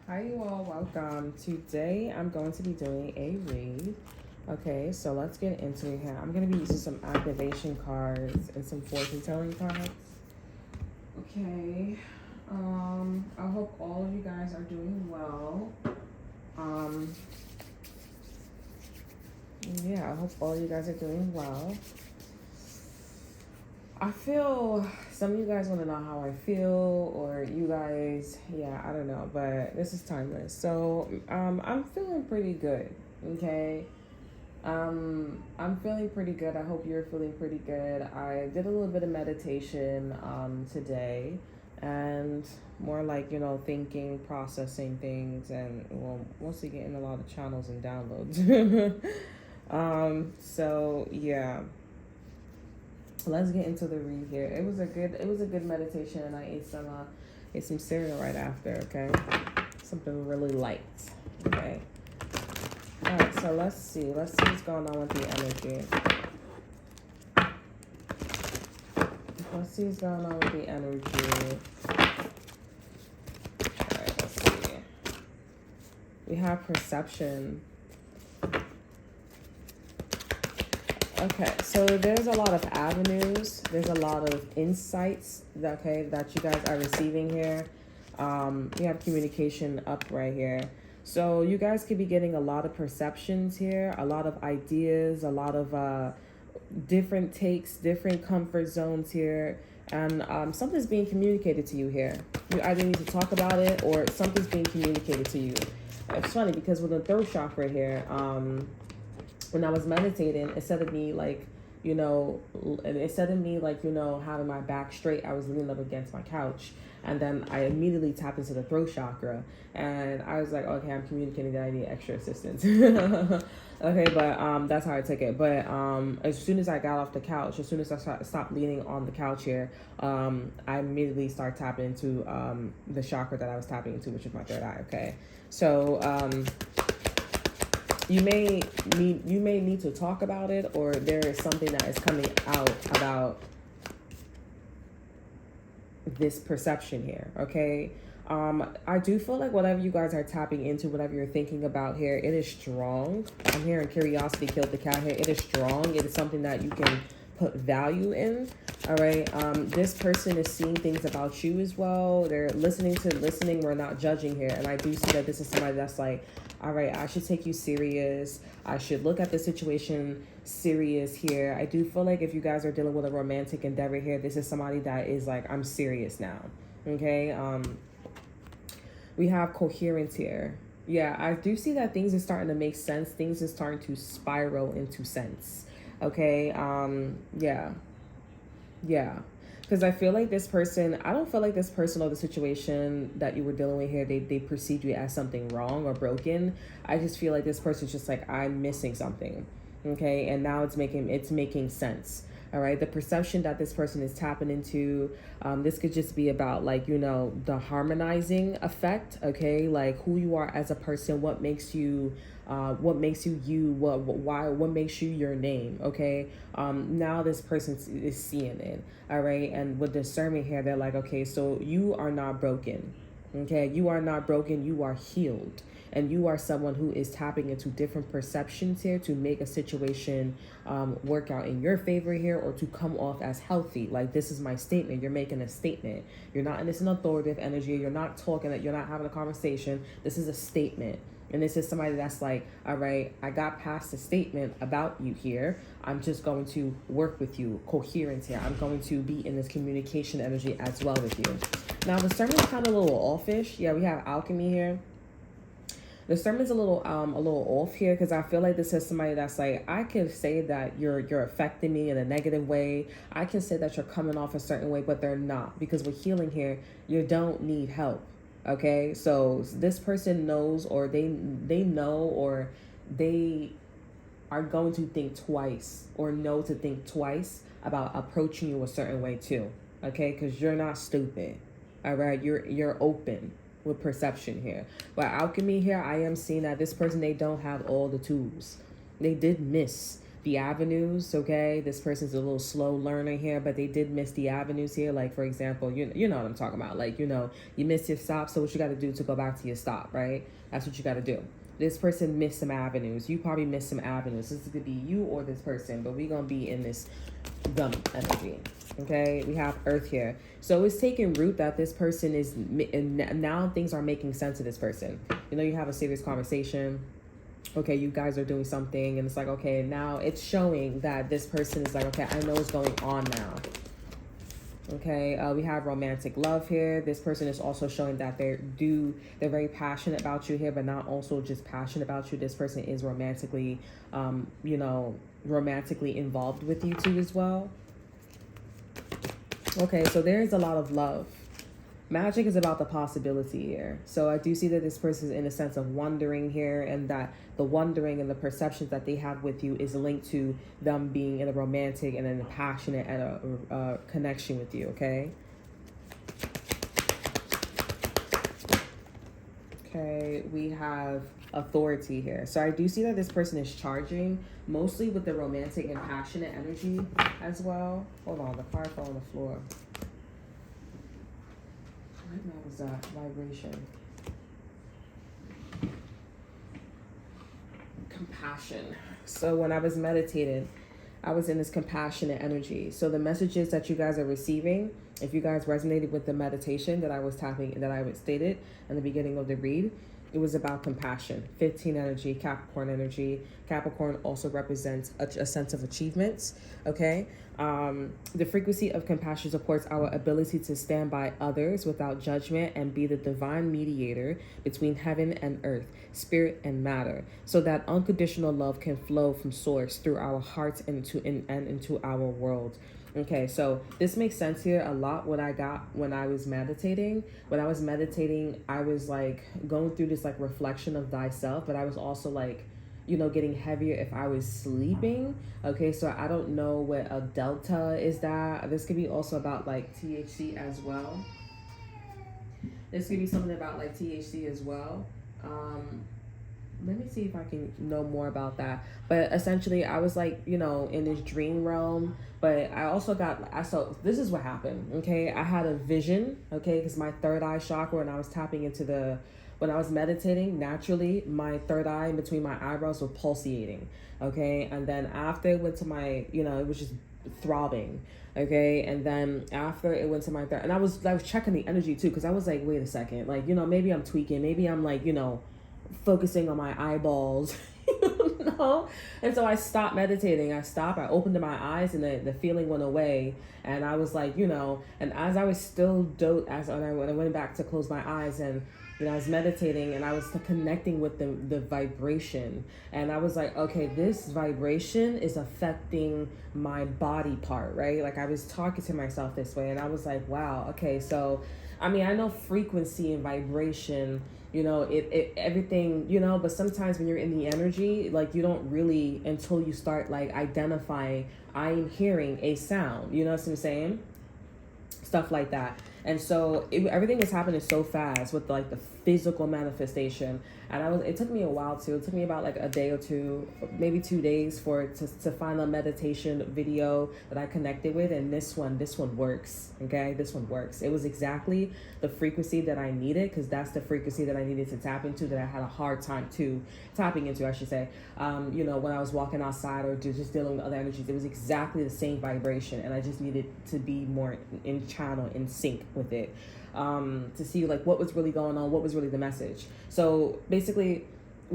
Hi, you all. Welcome. Today, I'm going to be doing a read. Okay, so let's get into it here. I'm going to be using some activation cards and some fortune telling cards. Okay. I hope all of you guys are doing well. Um, yeah, I hope all of you guys are doing well. I feel some of you guys want to know how I feel, or you guys, yeah, I don't know, but this is timeless. So, I'm feeling pretty good. Okay. I'm feeling pretty good. I hope you're feeling pretty good. I did a little bit of meditation today, and more like thinking, processing things, and well, mostly getting a lot of channels and downloads. So yeah, let's get into the read here. It was a good meditation, and I ate some cereal right after. Okay, something really light. Okay. All right, so let's see. Let's see what's going on with the energy. Let's see what's going on with the energy. All right, let's see. We have perception. Okay, so there's a lot of avenues. There's a lot of insights that you guys are receiving here. We have communication up right here. So you guys could be getting a lot of perceptions here, a lot of ideas, a lot of different takes, different comfort zones here, and something's being communicated to you here. You either need to talk about it or something's being communicated to you. It's funny because with the throat chakra here, when I was meditating, instead of me having my back straight, I was leaning up against my couch, and then I immediately tapped into the throat chakra, and I was like, okay, I'm communicating that I need extra assistance. Okay, but that's how I took it. But as soon as I got off the couch, as soon as I stopped leaning on the couch here, I immediately started tapping into the chakra that I was tapping into, which is my third eye. Okay, so you may need to talk about it, or there is something that is coming out about this perception here. Okay. I do feel like whatever you guys are tapping into, whatever you're thinking about here, it is strong. I'm hearing curiosity killed the cat here. It is strong. It is something that you can put value in. All right. This person is seeing things about you as well. They're listening. We're not judging here. And I do see that this is somebody that's like, all right, I should take you serious. I should look at the situation serious here. I do feel like if you guys are dealing with a romantic endeavor here, this is somebody that is like, I'm serious now. Okay. We have coherence here. Yeah, I do see that things are starting to make sense. Things are starting to spiral into sense. Okay. Yeah. Yeah. Because I feel like this person, I don't feel like this person or the situation that you were dealing with here, they perceived you as something wrong or broken. I just feel like this person's just like, I'm missing something. Okay. And now it's making sense. All right. The perception that this person is tapping into, this could just be about like, the harmonizing effect. Okay. Like who you are as a person, what makes you you, what makes you your name. Okay. Now this person is seeing it. All right. And with discernment here, they're like, okay, so you are not broken. Okay. You are not broken. You are healed. And you are someone who is tapping into different perceptions here to make a situation work out in your favor here, or to come off as healthy. Like, this is my statement. You're making a statement. You're not in this an authoritative energy. You're not talking, that you're not having a conversation. This is a statement. And this is somebody that's like, all right, I got past the statement about you here. I'm just going to work with you. Coherence here. I'm going to be in this communication energy as well with you. Now, the sermon's kind of a little offish. Yeah, we have alchemy here. The sermon's a little off here, because I feel like this is somebody that's like, I can say that you're affecting me in a negative way. I can say that you're coming off a certain way, but they're not, because with healing here, you don't need help. Okay, so this person knows, or they know, or they are going to think twice, or know to think twice about approaching you a certain way too. Okay, because you're not stupid. All right, you're open with perception here. But alchemy here, I am seeing that this person, they don't have all the tools. They did miss. the avenues, okay? This person's a little slow learner here, but they did miss the avenues here. Like, for example, you know what I'm talking about. Like, you missed your stop, so what you got to do to go back to your stop, right? That's what you got to do. This person missed some avenues. You probably missed some avenues. This could be you or this person, but we're going to be in this gum energy, okay? We have earth here. So it's taking root that this person is, and now things are making sense to this person. You have a serious conversation. Okay, you guys are doing something, and it's like, okay, now it's showing that this person is like, okay, I know what's going on now. Okay, we have romantic love here. This person is also showing that they're very passionate about you here, but not also just passionate about you. This person is romantically, romantically involved with you too as well. Okay, so there's a lot of love. Magic is about the possibility here. So I do see that this person is in a sense of wondering here, and that the wondering and the perceptions that they have with you is linked to them being in a romantic and in a passionate and a connection with you, okay? Okay, we have authority here. So I do see that this person is charging mostly with the romantic and passionate energy as well. Hold on, the card fell on the floor. What was that? Vibration. Compassion. So when I was meditating, I was in this compassionate energy. So the messages that you guys are receiving, if you guys resonated with the meditation that I stated in the beginning of the read, it was about compassion. 15 energy, Capricorn energy. Capricorn also represents a sense of achievements, okay? The frequency of compassion supports our ability to stand by others without judgment and be the divine mediator between heaven and earth, spirit and matter, so that unconditional love can flow from source through our hearts and into our world. Okay, so this makes sense here a lot. What I got when I was meditating. When I was meditating, I was like going through this like reflection of thyself, but I was also like, getting heavier if I was sleeping. Okay, so I don't know what a delta is that. This could be also about like THC as well. This could be something about like THC as well. Let me see if I can know more about that. But essentially, I was like, in this dream realm. But I also so this is what happened, okay? I had a vision, okay? Because my third eye chakra, when I was when I was meditating, naturally, my third eye in between my eyebrows was pulsating, okay? And then after it went to my, it was just throbbing, okay? And then after it went to my third, and I was checking the energy too, because I was like, wait a second, like, maybe I'm tweaking, maybe I'm like, focusing on my eyeballs, and so I stopped meditating. I opened my eyes, and the feeling went away, and I was like, and as I was still when I went back to close my eyes, and I was meditating, and I was connecting with the vibration, and I was like, okay, this vibration is affecting my body part, right? Like I was talking to myself this way, and I was like, wow, okay, so I know frequency and vibration, it everything, but sometimes when you're in the energy, like you don't really, until you start like identifying, I'm hearing a sound, you know what I'm saying? Stuff like that. And so everything was happening so fast with like the physical manifestation, and it took me a while too. It took me about like a day or two, maybe 2 days to find a meditation video that I connected with, and this one works. Okay, this one works. It was exactly the frequency that I needed, because that's the frequency that I needed to tap into, that I had a hard time tapping into, I should say. When I was walking outside or just dealing with other energies, it was exactly the same vibration, and I just needed to be more in channel, in sync with it, to see like what was really going on, what was really the message. So basically,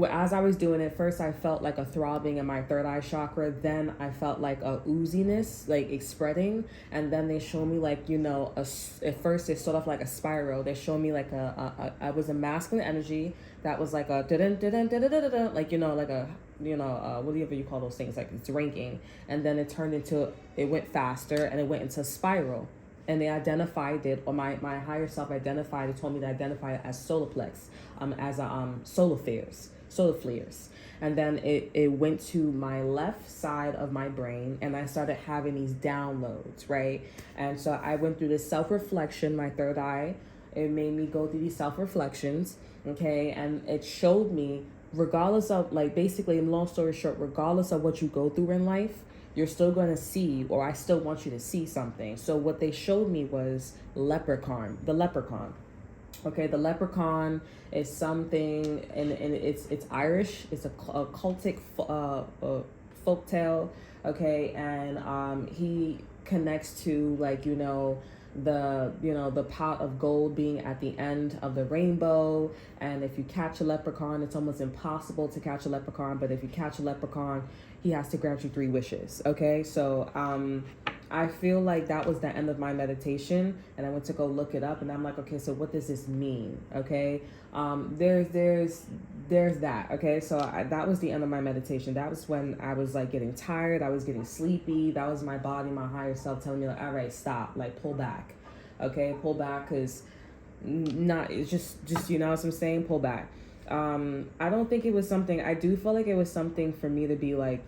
as I was doing it, first I felt like a throbbing in my third eye chakra, then I felt like a ooziness, like it's spreading, and then they showed me like, at first it sort of like a spiral. They showed me like I was a masculine energy that was like a like, like a, whatever you call those things, like it's ranking, and then it went faster, and it went into a spiral. And they identified it, or my higher self identified it, told me to identify it as solar plex, as a solar flares. And then it went to my left side of my brain, and I started having these downloads, right? And so I went through this self-reflection, my third eye. It made me go through these self-reflections, okay? And it showed me regardless of, like, basically, long story short, regardless of what you go through in life, you're still going to see, or I still want you to see something. So what they showed me was the leprechaun. Okay, the leprechaun is something, and it's Irish. It's a cultic folk tale. Okay, and he connects to, like, the pot of gold being at the end of the rainbow. And if you catch a leprechaun, it's almost impossible to catch a leprechaun, but if you catch a leprechaun, he has to grant you 3 wishes. Okay, so I feel like that was the end of my meditation, and I went to go look it up, and I'm like, okay, so what does this mean? Okay, there's that. Okay, so that was the end of my meditation. That was when I was, like, getting tired. I was getting sleepy. That was my body, my higher self telling me, like, all right, stop, like, pull back. Okay, pull back, because it's just you know what I'm saying, pull back. I don't think it was something. I do feel like it was something for me to be, like,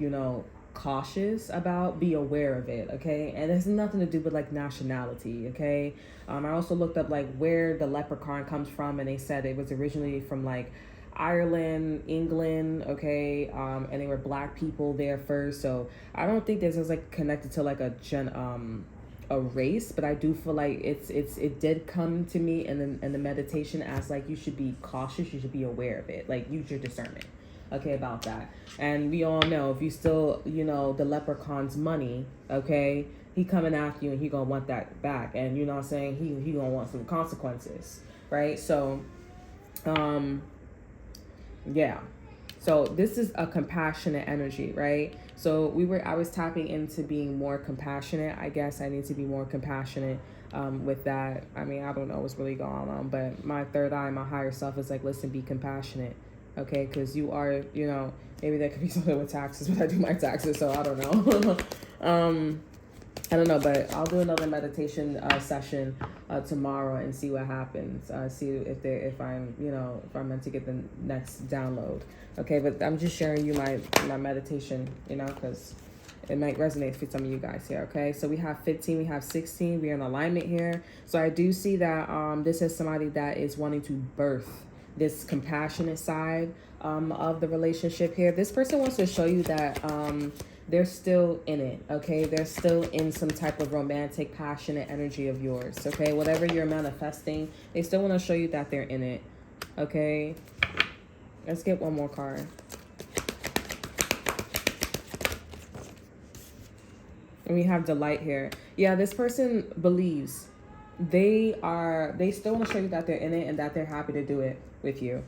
cautious about, be aware of it. Okay, and it has nothing to do with, like, nationality. Okay, I also looked up, like, where the leprechaun comes from, and they said it was originally from, like, Ireland, England. Okay, and they were black people there first. So I don't think this is, like, connected to, like, a race, but I do feel like it did come to me in the meditation as, like, you should be cautious, you should be aware of it, like, use your discernment, okay, about that. And we all know, if you still, the leprechaun's money, okay, he coming after you, and he gonna want that back, and you know what I'm saying, he gonna want some consequences, right? So yeah, so this is a compassionate energy, right? So I was tapping into being more compassionate. I guess I need to be more compassionate with that. I mean, I don't know what's really going on, but my third eye, my higher self is like, listen, be compassionate, okay? Because you are, maybe that could be something with taxes, but I do my taxes, so I don't know. I don't know, but I'll do another meditation session tomorrow and see what happens. See if I'm meant to get the next download. Okay, but I'm just sharing you my meditation, because it might resonate for some of you guys here. Okay, so we have 15, we have 16, we're in alignment here. So I do see that this is somebody that is wanting to birth this compassionate side of the relationship here. This person wants to show you that they're still in it, okay? They're still in some type of romantic, passionate energy of yours, okay? Whatever you're manifesting, they still want to show you that they're in it, okay? Let's get one more card. And we have delight here. Yeah, this person believes. They still want to show you that they're in it and that they're happy to do it with you.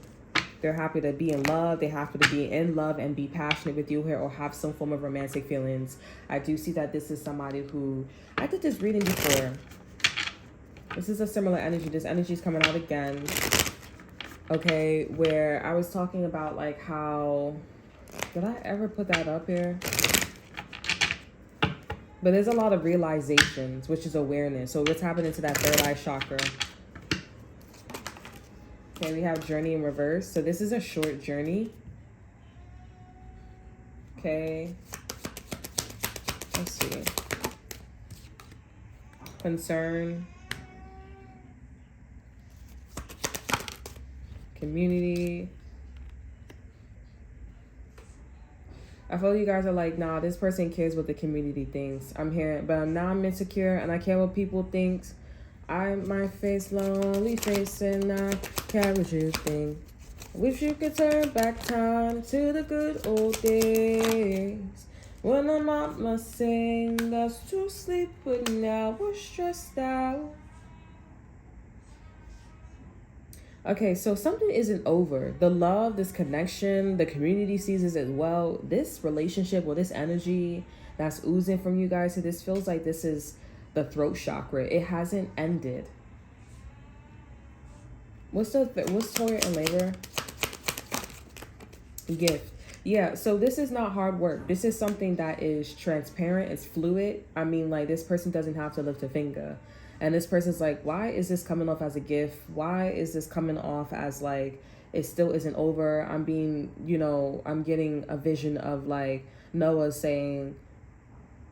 They're happy to be in love. They happy to be in love and be passionate with you here, or have some form of romantic feelings. I do see that this is somebody who, I did this reading before. This is a similar energy. This energy is coming out again. Okay, where I was talking about, like, how, did I ever put that up here? But there's a lot of realizations, which is awareness. So what's happening to that third eye chakra? Okay, we have journey in reverse. So this is a short journey. Okay. Let's see. Concern. Community. I feel you guys are like, nah, this person cares what the community thinks. I'm hearing, but now I'm insecure and I care what people think. I might face lonely face and I care what you think. Wish you could turn back time to the good old days when the mama sang us to sleep, but now we're stressed out. Okay, so something isn't over. The love, this connection, the community sees this as well. This relationship or this energy that's oozing from you guys, so this feels like this is the throat chakra. It hasn't ended. What's Toya and labor? Gift. Yeah, so this is not hard work. This is something that is transparent. It's fluid. I mean, like, this person doesn't have to lift a finger. And this person's like, why is this coming off as a gift? Why is this coming off as, like, it still isn't over? I'm being, I'm getting a vision of, like, Noah saying,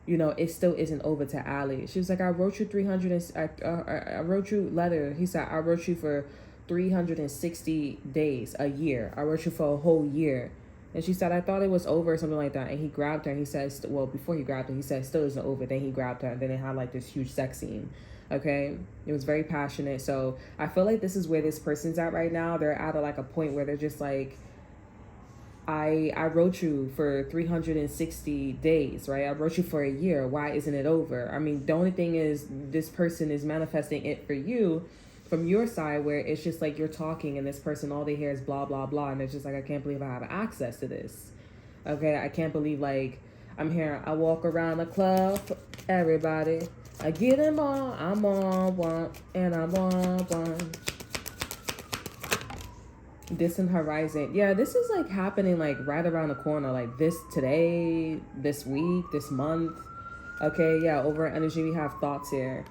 it still isn't over to Allie. She was like, I wrote you 300 and I wrote you letter. He said, I wrote you for 360 days, a year. I wrote you for a whole year. And she said, I thought it was over or something like that. And he grabbed her and he said, well, before he grabbed her, he said, still isn't over. Then he grabbed her and then they had like this huge sex scene. Okay. It was very passionate. So I feel like this is where this person's at right now. They're at like a point where they're just like, I wrote you for 360 days, right? I wrote you for a year. Why isn't it over? I mean, the only thing is this person is manifesting it for you from your side, where it's just like you're talking and this person, all they hear is blah, blah, blah. And it's just like, I can't believe I have access to this. Okay. I can't believe like I'm here. I walk around the club, everybody. I get them all. I'm on one and I'm on one. Distant horizon. Yeah, this is like happening like right around the corner, like this today, this week, this month. Okay, yeah, over energy we have thoughts here.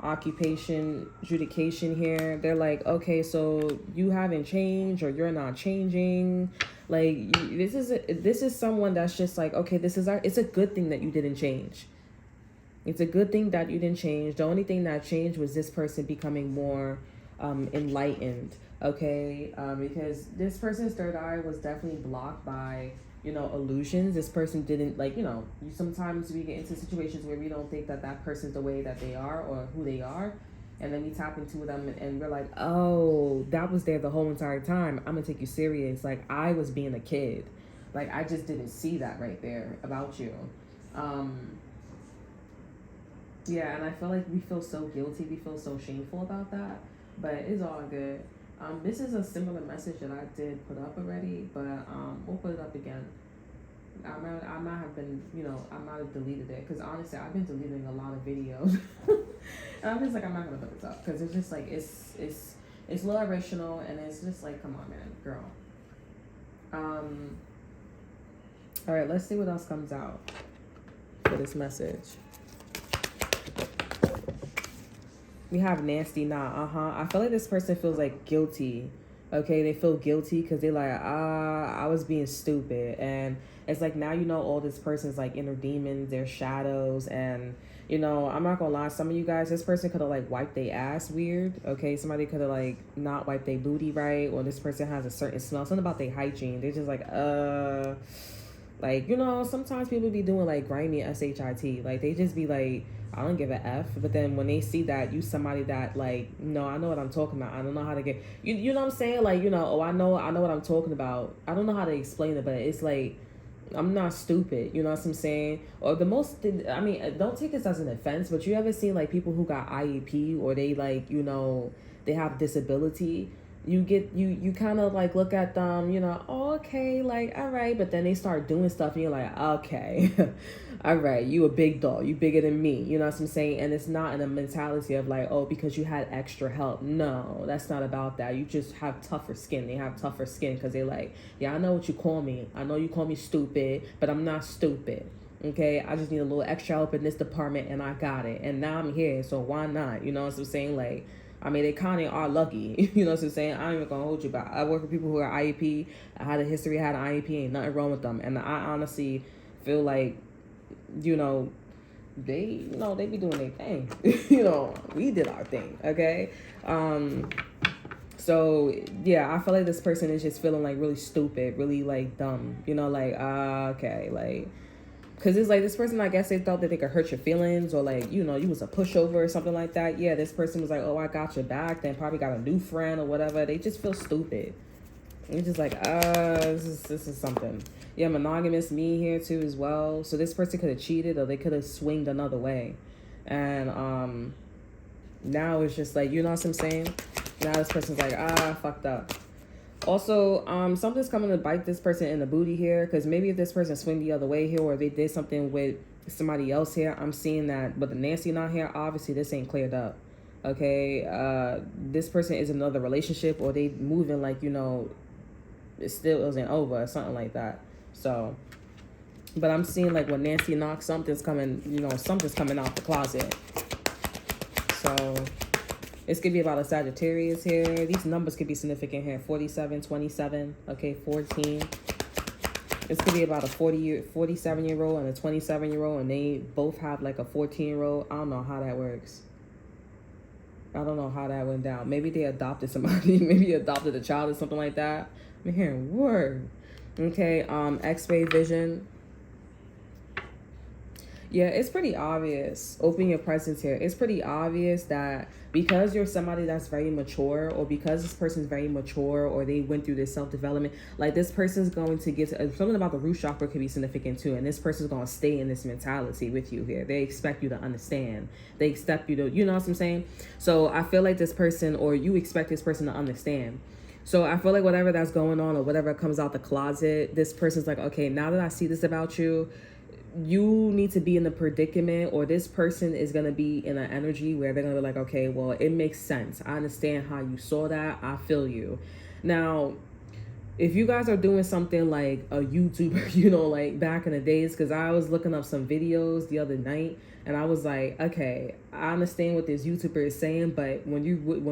Occupation, adjudication here. They're like, okay, so you haven't changed or you're not changing. Like this is someone that's just like, okay, it's a good thing that you didn't change. It's a good thing that you didn't change. The only thing that changed was this person becoming more enlightened. Okay, because this person's third eye was definitely blocked by, illusions. This person didn't sometimes we get into situations where we don't think that that person's the way that they are or who they are. And then we tap into them and we're like, oh, that was there the whole entire time. I'm gonna take you serious. Like I was being a kid. Like I just didn't see that right there about you. Yeah, and I feel like we feel so guilty. We feel so shameful about that. But it's all good. This is a similar message that I did put up already, but we'll put it up again. I might have been, I might have deleted it because honestly, I've been deleting a lot of videos, and I'm just like, I'm not gonna put this up because it's just like it's low vibrational and it's just like, come on, man, girl. All right, let's see what else comes out for this message. We have nasty nah, I feel like this person feels like guilty. Okay, they feel guilty because they're like, I was being stupid. And it's like now all this person's like inner demons, their shadows. And, I'm not going to lie, some of you guys, this person could have like wiped their ass weird. Okay, somebody could have like not wiped their booty right. Or this person has a certain smell, something about their hygiene. They're just like, sometimes people be doing like grimy SHIT. Like they just be like, I don't give a F. But then when they see that you somebody that like, no, I know what I'm talking about. I don't know how to get, you know what I'm saying? Like, I know what I'm talking about. I don't know how to explain it, but it's like, I'm not stupid. You know what I'm saying? Or don't take this as an offense, but you ever seen like people who got IEP or they like, they have disability? You kind of like look at them, okay, like, all right, but then they start doing stuff and you're like, okay, all right, you a big dog, you bigger than me, you know what I'm saying? And it's not in a mentality of like, oh, because you had extra help. No, that's not about that. You just have tougher skin. They have tougher skin because they're like, yeah, I know what you call me. I know you call me stupid, but I'm not stupid. Okay, I just need a little extra help in this department and I got it. And now I'm here, so why not? You know what I'm saying? Like, they kind of are lucky. You know what I'm saying? I ain't even gonna hold you back. I work with people who are IEP. I had a history, had an IEP, ain't nothing wrong with them. And I honestly feel like, they be doing their thing. We did our thing, okay? So, yeah, I feel like this person is just feeling like really stupid, really like dumb. Okay, like... Because it's like this person, I guess they thought that they could hurt your feelings or like, you was a pushover or something like that. Yeah, this person was like, oh, I got your back. Then probably got a new friend or whatever. They just feel stupid. You're just like, this is something. Yeah, monogamous me here too as well. So this person could have cheated or they could have swinged another way. And now it's just like, you know what I'm saying? Now this person's like, fucked up. Also, something's coming to bite this person in the booty here, because maybe if this person swing the other way here or they did something with somebody else here, I'm seeing that. But the nasty not here, obviously this ain't cleared up. Okay, this person is in another relationship or they moving like, it still isn't over or something like that. So, but I'm seeing like when Nancy knocks, something's coming, something's coming out the closet. So... It's going to be about a Sagittarius here. These numbers could be significant here. 47, 27, okay, 14. It's going to be about a 47-year-old and a 27-year-old, and they both have like a 14-year-old. I don't know how that works. I don't know how that went down. Maybe they adopted somebody. Maybe adopted a child or something like that. I'm hearing word. Okay, X-ray vision. Yeah, it's pretty obvious. Open your presence here. It's pretty obvious that because you're somebody that's very mature, or because this person's very mature, or they went through this self-development, like this person's going to get to, something about the root chakra could be significant too. And this person's going to stay in this mentality with you here. They expect you to understand. They expect you to, you know what I'm saying? So I feel like this person, or you expect this person to understand. So I feel like whatever that's going on, or whatever comes out the closet, this person's like, okay, now that I see this about you, you need to be in the predicament, or this person is going to be in an energy where they're going to be like, okay, well, it makes sense. I understand how you saw that. I feel you. Now, if you guys are doing something like a YouTuber, you know, like back in the days, because I was looking up some videos the other night, and I was like, okay, I understand what this YouTuber is saying, but when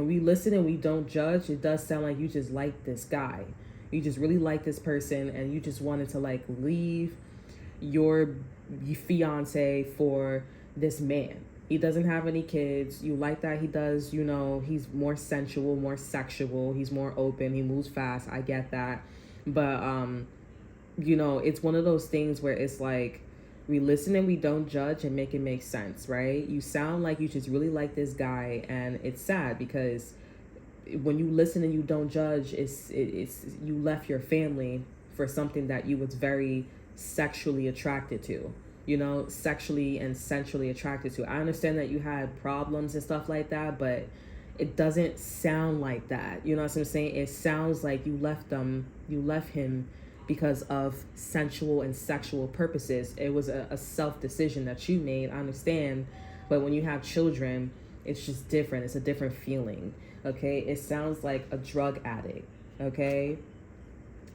we listen and we don't judge, it does sound like you just like this guy. You just really like this person, and you just wanted to like leave your fiance for this man. He doesn't have any kids. You like that he does, you know, he's more sensual, more sexual, he's more open, he moves fast. I get that. But you know, it's one of those things where it's like we listen and we don't judge and make it make sense, right? You sound like you just really like this guy, and it's sad because when you listen and you don't judge, it's you left your family for something that you was very sexually attracted to, you know, sexually and sensually attracted to. I understand that you had problems and stuff like that, but it doesn't sound like that. You know what I'm saying? It sounds like you left him because of sensual and sexual purposes. It was a self decision that you made. I understand, but when you have children, it's just different. It's a different feeling. Okay, it sounds like a drug addict. Okay.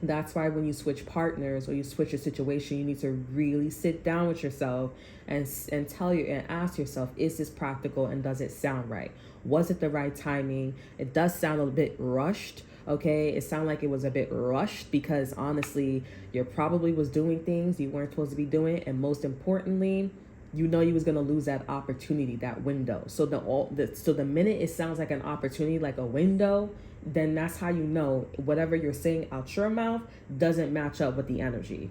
That's why when you switch partners or you switch your situation, you need to really sit down with yourself and tell you and ask yourself, is this practical and does it sound right? Was it the right timing? It does sound a bit rushed. Okay, it sounded like it was a bit rushed because honestly, you probably was doing things you weren't supposed to be doing, and most importantly, you know you was gonna lose that opportunity, that window. So the minute it sounds like an opportunity, like a window, then that's how you know whatever you're saying out your mouth doesn't match up with the energy.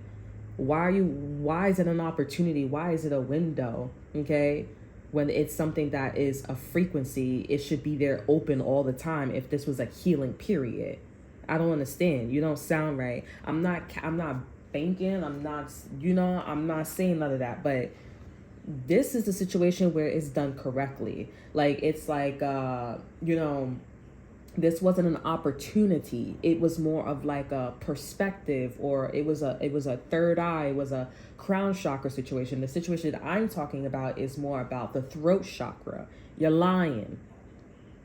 Why is it an opportunity? Why is it a window? Okay, when it's something that is a frequency, it should be there open all the time. If this was a healing period, I don't understand. You don't sound right. I'm not thinking. I'm not. You know, I'm not saying none of that. But this is the situation where it's done correctly. Like it's like you know. This wasn't an opportunity. It was more of like a perspective, or it was a third eye. It was a crown chakra situation. The situation that I'm talking about is more about the throat chakra. You're lying.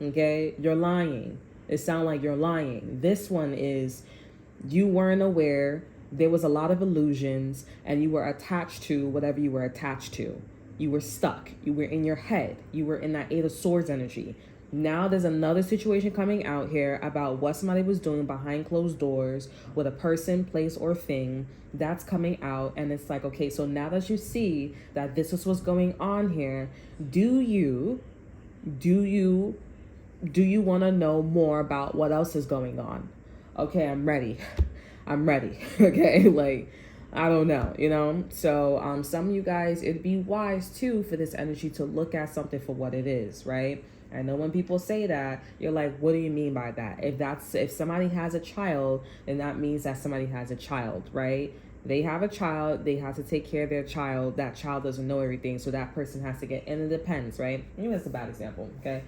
Okay? You're lying. It sounds like you're lying. This one is you weren't aware. There was a lot of illusions, and you were attached to whatever you were attached to. You were stuck. You were in your head. You were in that Eight of Swords energy. Now there's another situation coming out here about what somebody was doing behind closed doors with a person, place, or thing. That's coming out, and it's like, okay, so now that you see that this is what's going on here, do you want to know more about what else is going on? Okay, I'm ready. I'm ready. Okay, like I don't know, you know? So some of you guys, it'd be wise too for this energy to look at something for what it is, right? I know when people say that, you're like, what do you mean by that? If somebody has a child, then that means that somebody has a child, right? They have a child, they have to take care of their child. That child doesn't know everything, so that person has to get, and it depends, right? Maybe that's a bad example, okay?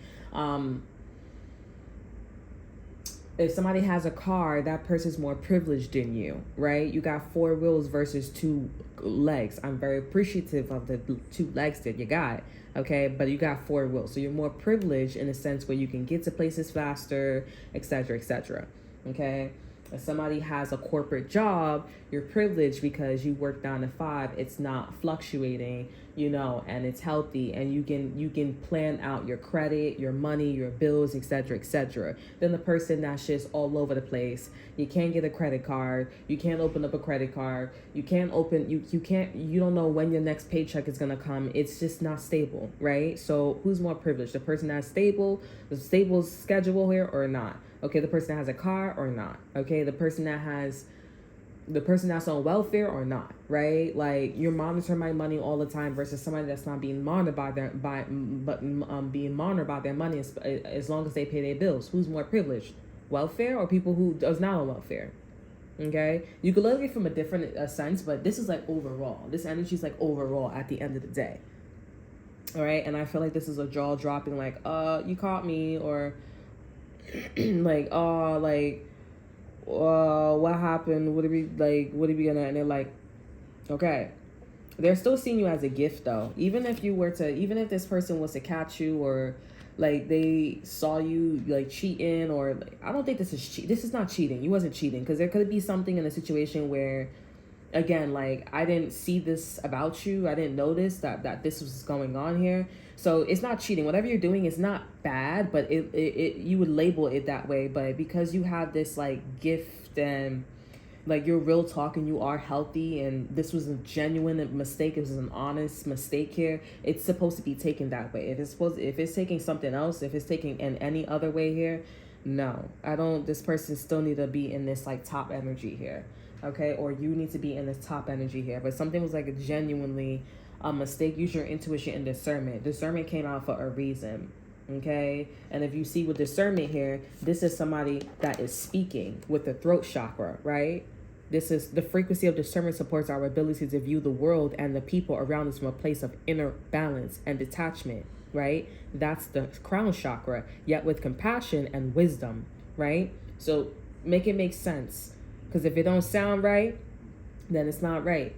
If somebody has a car, that person's more privileged than you, right? You got 4 wheels versus 2 legs. I'm very appreciative of the 2 legs that you got, okay? But you got 4 wheels, so you're more privileged in a sense where you can get to places faster, etc., etc., okay? If somebody has a corporate job, you're privileged because you work 9 to 5. It's not fluctuating, and it's healthy, and you can plan out your credit, your money, your bills, etc., etc. Then the person that's just all over the place, you can't get a credit card, you can't open up a credit card, you don't know when your next paycheck is gonna come. It's just not stable, right? So who's more privileged? The person that's stable, the stable schedule here, or not? Okay, the person that has a car or not? Okay, the person that's on welfare or not, right? Like, you're monitoring my money all the time versus somebody that's not being monitored being monitored by their money as long as they pay their bills. Who's more privileged? Welfare or people who does not on welfare? Okay, you could look at it from a different sense, but this is like overall. This energy is like overall at the end of the day. All right, and I feel like this is a jaw dropping, like, you caught me, or like, what happened? What are we gonna? And they're like, okay, they're still seeing you as a gift, though. Even if this person was to catch you, or like they saw you like cheating, or like, I don't think this is not cheating. You wasn't cheating, because there could be something in a situation where, again, like, I didn't see this about you. I didn't notice that this was going on here. So it's not cheating. Whatever you're doing is not bad, but it you would label it that way. But because you have this like gift, and like you're real talk, and you are healthy, and this was a genuine mistake, this is an honest mistake here, it's supposed to be taken that way. If it's taking something else, if it's taking in any other way here, no, I don't. This person still need to be in this like top energy here. Okay, or you need to be in this top energy here. But something was like a genuinely a mistake. Use your intuition and discernment. Discernment came out for a reason. Okay, and if you see with discernment here, this is somebody that is speaking with the throat chakra, right? This is the frequency of discernment supports our ability to view the world and the people around us from a place of inner balance and detachment, right? That's the crown chakra, yet with compassion and wisdom, right? So make it make sense. Because if it don't sound right, then it's not right.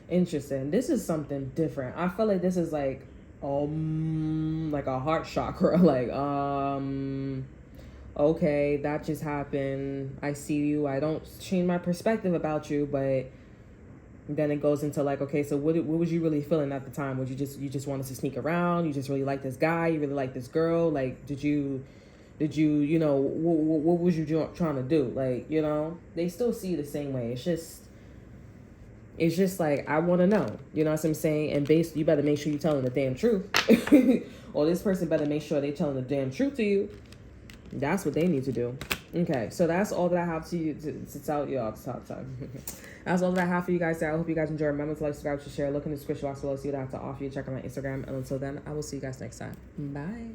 Interesting. This is something different. I feel like this is like a heart chakra. Like, okay, that just happened. I see you. I don't change my perspective about you, but then it goes into like, okay, so what was you really feeling at the time? Was you just wanted to sneak around? You just really like this guy? You really like this girl? Like, did you what was you trying to do? Like, they still see you the same way. It's just like, I want to know, you know what I'm saying? And you better make sure you're telling the damn truth. Or this person better make sure they're telling the damn truth to you. That's what they need to do. Okay, so that's all that I have to tell y'all. That's all that I have for you guys today. I hope you guys enjoy. Remember to like, subscribe, to share. Look in the description box below, see what I have to offer you. Check out my Instagram. And until then, I will see you guys next time. Bye.